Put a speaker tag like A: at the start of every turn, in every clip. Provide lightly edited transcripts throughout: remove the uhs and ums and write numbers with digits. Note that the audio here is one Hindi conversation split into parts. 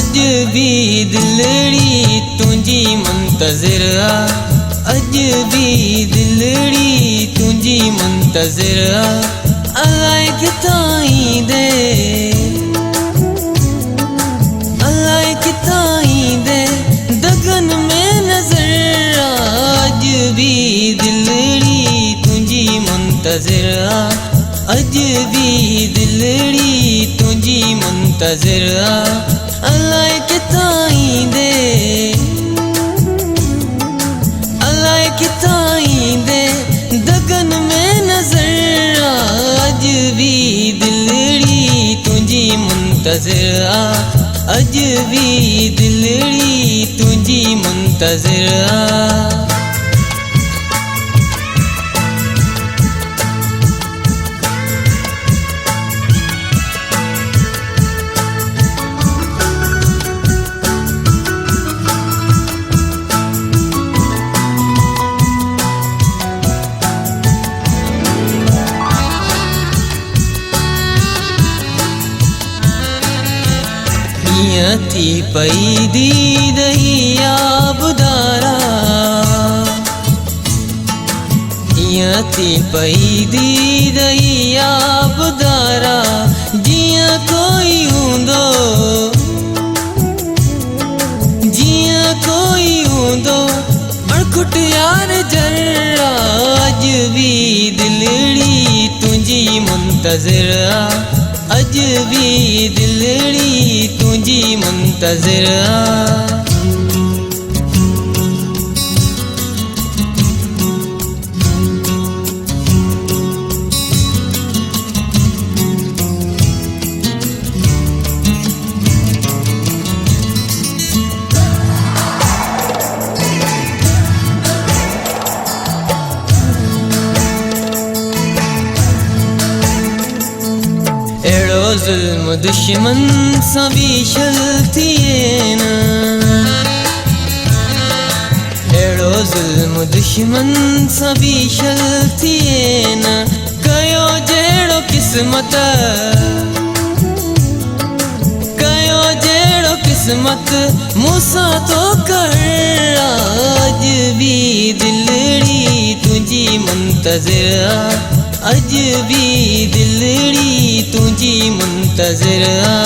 A: अज भी दिलड़ी तुझी मुंतज़िर आ, अज भी दिलड़ी तुझी मुंतज़िर आ। अलाए किथां ईंदे, अलाए किथां ईंदे दगन में नज़र आ। अज भी दिलड़ी तुझी मुंतज़िर आ, अज भी दिलड़ी तुझी मुंतज़िर आ। अलाए किथां ईंदे, अलाए किथां ईंदे दगन में नज़र आ। अज भी दिलड़ी तुझी मुंतज़िर आ, अज भी दिलड़ी तुझी मुंतज़िर आ। थी पई दीद याबदारा, थी पई दीद याबदारा। जियां कोई हूंदो, जियां कोई हूंदो अणखुट यार जर्रा। अज भी दिलड़ी तुझी मुंतज़िर आ, अज भी दिलड़ी तुझी मुंतज़िर आ। ज़ुल्म दुश्मन सां भी छल थिए न, अहिड़ो ज़ुल्म दुश्मन सां भी छल थिए न। कयो जहिड़ो क़िस्मत, कयो जहिड़ो क़िस्मत मूंसां तो कर। अज भी दिलड़ी तुझी मुंतज़िर आ, अज भी दिलड़ी तुझी मुंतज़िर आ।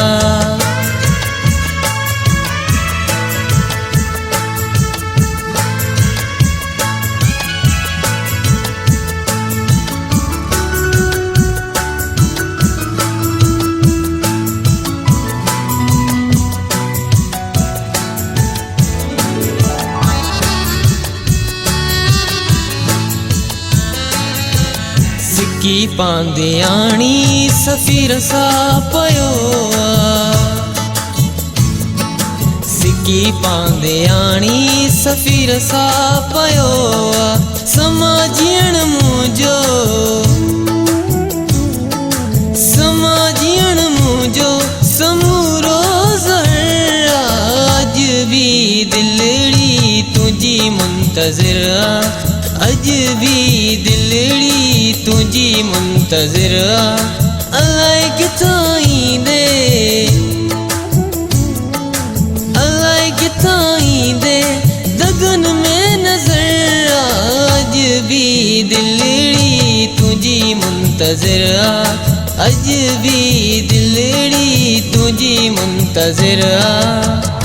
A: सिकी पांदियाणी सफ़ीर सां पयो आ, सिकी पांदियाणी सफ़ीर सां पयो आ। समाजियण मुंहिंजो, समाजियण मुंहिंजो समूरो ज़हर आ। अज भी दिलड़ी तुझी मुंतज़िर आ, अज भी दिलड़ी तुझी मुंतज़िर आ। अलाए किथां ईंदे, अलाए किथां ईंदे दगन में नज़र आ। अज भी दिलड़ी तुझी मुंतज़िर आ, अज भी दिलड़ी तुझी मुंतज़िर आ।